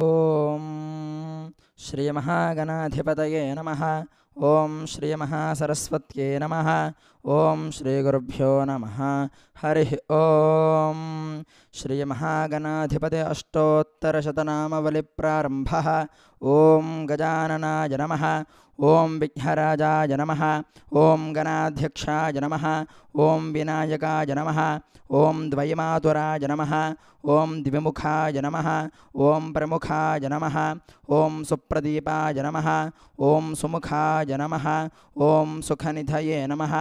ఓం శ్రీ మహాగణాధిపతయే నమః. ఓం శ్రీ మహాసరస్వత్యే నమః. ఓం శ్రీ గురుభ్యో నమః. హరి ఓం. శ్రీ మహాగణాధిపతి అష్టోత్తరశతనామవళి ప్రారంభః. ఓం గజాననాయ నమః. ఓం విఘ్నరాజాయ నమః. ఓం గణాధ్యక్షాయ నమః. ఓం వినాయకాయ నమః. ఓం ద్వైమాతురాయ నమః. ఓం ద్విముఖాయ నమః. ఓం ప్రముఖాయ నమః. ఓం సుప్రదీపాయ నమః. ఓం సుముఖాయ నమః. ఓం సుఖనిధయే నమః.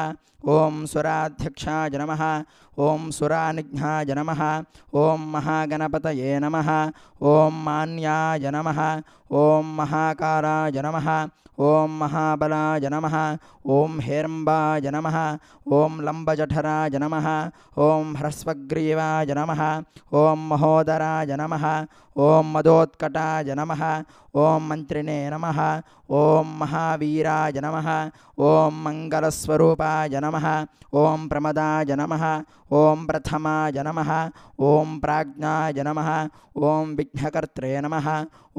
ఓం సురాధ్యక్షాయ నమః. ఓం సురానిఘ్నాయ నమః. ఓం మహాగణపతయే నమః. ఓం మాన్యాయ నమః. ఓం మహాకారాయ నమః. ఓం మహాబలాయ నమః. ఓం హేరంబాయ నమః. ఓం లంబజఠరాయ నమః. ఓం హ్రస్వగ్రీవాయ నమః. ఓం మహోదరాయ నమః. ఓం మదోత్కటాయ నమః. ఓం మంత్రిణే నమః. ఓం మహావీరాయ నమః. ఓం మంగళస్వరూపాయ నమః. ఓం ప్రమదాయ నమః. ఓం ప్రథమాయ నమః. ఓం ప్రాజ్ఞాయ నమః. ఓం విఘ్నకర్త్రే నమః.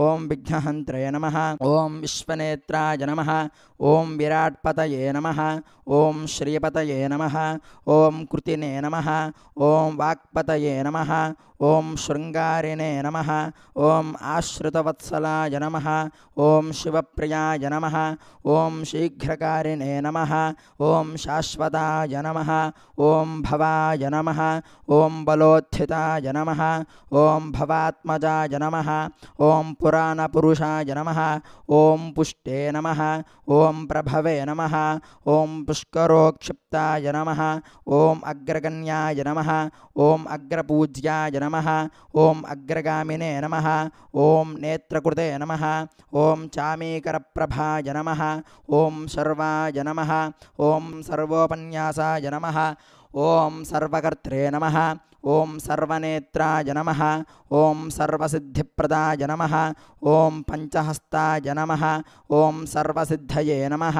ఓం విఘ్నహంత్రే నమః. ఓం విశ్వనేత్రాయ నమః. ఓం విరాట్పతయే నమః. ఓం శ్రీపతయే నమః. ఓం కృతినే నమః. ఓం వాక్పతయే నమః. ఓం శృంగారిణే నమః. ఓం ఆశ్రితవత్సలాయ నమః. ఓం శివప్రియాయ నమః. ఓం శీఘ్రకారిణే నమః. ఓం శాశ్వతాయ నమః. ఓం భవాయ నమః. ఓం బలోత్థితాయ నమః. ఓం భవాత్మజాయ నమః. ఓం పురాణపురుషాయ నమః. ఓం పుష్టే నమః. ఓం ప్రభవే నమః. ఓం పుష్కరోక్షిప్తాయ నమః. ఓం అగ్రగణ్యాయ నమః. ఓం అగ్రపూజ్యాయ నమః. ఓం అగ్రగామినే నమః. ఓం నేత్రకృతే నమః. ఓం చామీకరప్రభాయ నమః. ఓం సర్వాయ నమః. ఓం సర్వోపన్యాసాయ నమః. ఓం సర్వకర్త్రే నమః. ఓం సర్వనేత్రాయ నమః. ఓం సర్వసిద్ధిప్రదాయ నమః. ఓం పంచహస్తాయ నమః. ఓం సర్వసిద్ధయే నమః.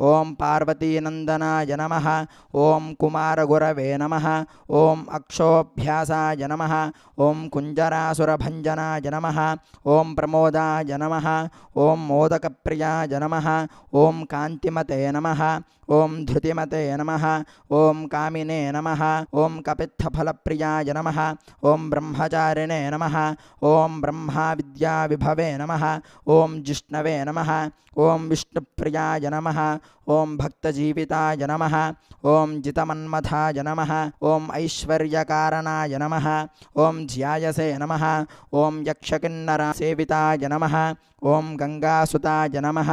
ఓం పార్వతీనందనాయ నమః. ఓం కుమారగురవే నమః. ఓం అక్షోభ్యాసాయ నమః. ఓం కుంజరాసురభంజనాయ నమః. ఓం ప్రమోదాయ నమః. ఓం మోదకప్రియాయ నమః. ఓం కాంతిమతే నమః. ఓం ధృతిమతే నమః. ఓం కామినే నమః. ఓం కపిత్థఫలప్రియాయ నమః. ఓం బ్రహ్మచారిణే నమః. ఓం బ్రహ్మా విద్యా విభవే నమః. ఓం జిష్ణవే నమః. ఓం విష్ణుప్రియాయ నమః. ఓం భక్తజీవితాయ నమః. ఓం జితమన్మథాయ నమః. ఓం ఐశ్వర్యకారణాయ నమః. ఓం ధ్యాయసే నమః. ఓం యక్షకిన్నరసేవితాయ నమః. ఓం గంగాసుతాయ నమః.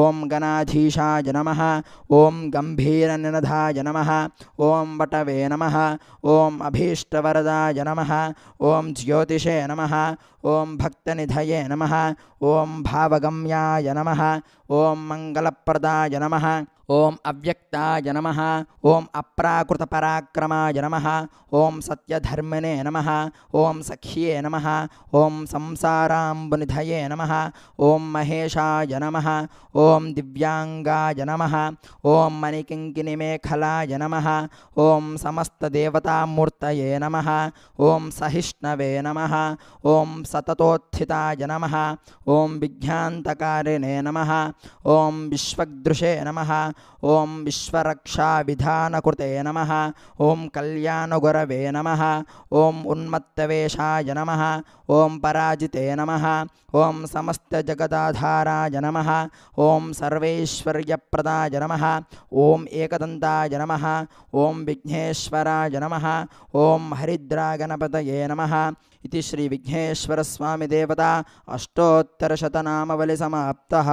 ఓం గణాధీశాయ నమః. ఓం గంభీరనినధాయ నమః. ఓం వటవే నమః. ఓం అభీష్టవరదాయ నమః. ఓం జ్యోతిషే నమః. ఓం భక్తనిధయే నమః. ఓం భావగమ్యాయ నమః. ఓం మంగళప్రదాయ నమః. ఓం అవ్యక్తాయ నమః. ఓం అప్రాకృతపరాక్రమాయ నమః. ఓం సత్యధర్మిణే నమః. ఓం సఖ్యే నమః. ఓం సంసారాంబునిధయే నమః. ఓం మహేశాయ నమః. ఓం దివ్యాంగాయ నమః. ఓం మణికింకిణిమేఖలాయ నమః. ఓం సమస్తదేవతామూర్తయే నమః. ఓం సహిష్ణవే నమః. ఓం సతతోత్థితాయ నమః. ఓం విజ్ఞాంతకారిణే నమః. ఓం విశ్వదృశే నమః. ఓం విశ్వరక్షావిధానకృతే నమః. ఓం కళ్యాణగురవే నమః. ఓం ఉన్మత్తవేషాయ నమః. ఓం పరాజితే నమః. ఓం సమస్తజగదాధారాయ నమః. ఓం సర్వైశ్వర్యప్రదాయ నమః. ఓం ఏకదంతాయ నమః. ఓం విఘ్నేశ్వరాయ నమః. ఓం హరిద్రాగణపతయే నమః. इति श्री विघ्नेश्वरस्वामी देवता अष्टोत्तरशतनामवलि समाप्तः।